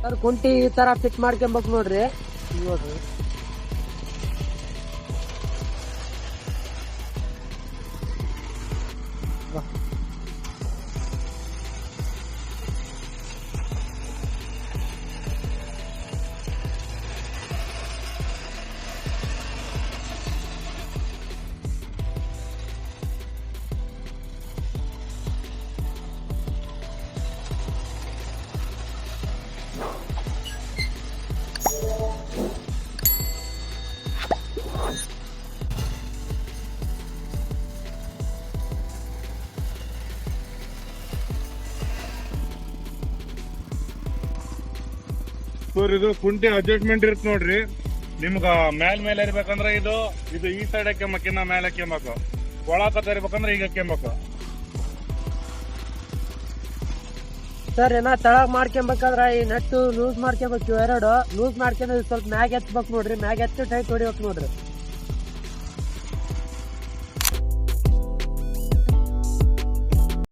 Sir ಕುಂಟಿ ಈ ತರ ಫಿಟ್ ಮಾಡ್ಕೊಂಬೇಕು ನೋಡ್ರಿ. ನೋಡ್ರಿ ಸರ್ ಇದು ಕುಂಟಿ ಅಡ್ಜಸ್ಟ್ಮೆಂಟ್ ಇರುತ್ತೆ ನೋಡ್ರಿ. ನಿಮ್ಗ ಮೇಲೆ ಇರ್ಬೇಕಂದ್ರೆ ಇದು ಈ ಸೈಡ್ ಹಾಕ್ಯಂಬೇಕು, ಇನ್ನ ಮೇಲೆ ಹಾಕ್ಯಂಬೇಕು. ಒಳಕತ್ತ ಇರ್ಬೇಕಂದ್ರೆ ಈಗ ಹಾಕ್ಯಂಬೇಕು. ಸರ್ ಏನ ತಳಗ್ ಮಾಡ್ಕೊಂಬೇಕಾದ್ರ ಈ ನಟ್ಟು ಲೂಸ್ ಮಾಡ್ಕೊಬೇಕು. ಎರಡು ಲೂಸ್ ಮಾಡ್ಕೊಂಡ್ರೆ ಸ್ವಲ್ಪ ಮ್ಯಾಗ್ ಎತ್ಬೇಕು ನೋಡ್ರಿ. ಮ್ಯಾಗ್ ಎತ್ತಿ ಟೈಟ್ ಹೊಡಿಬೇಕು ನೋಡ್ರಿ.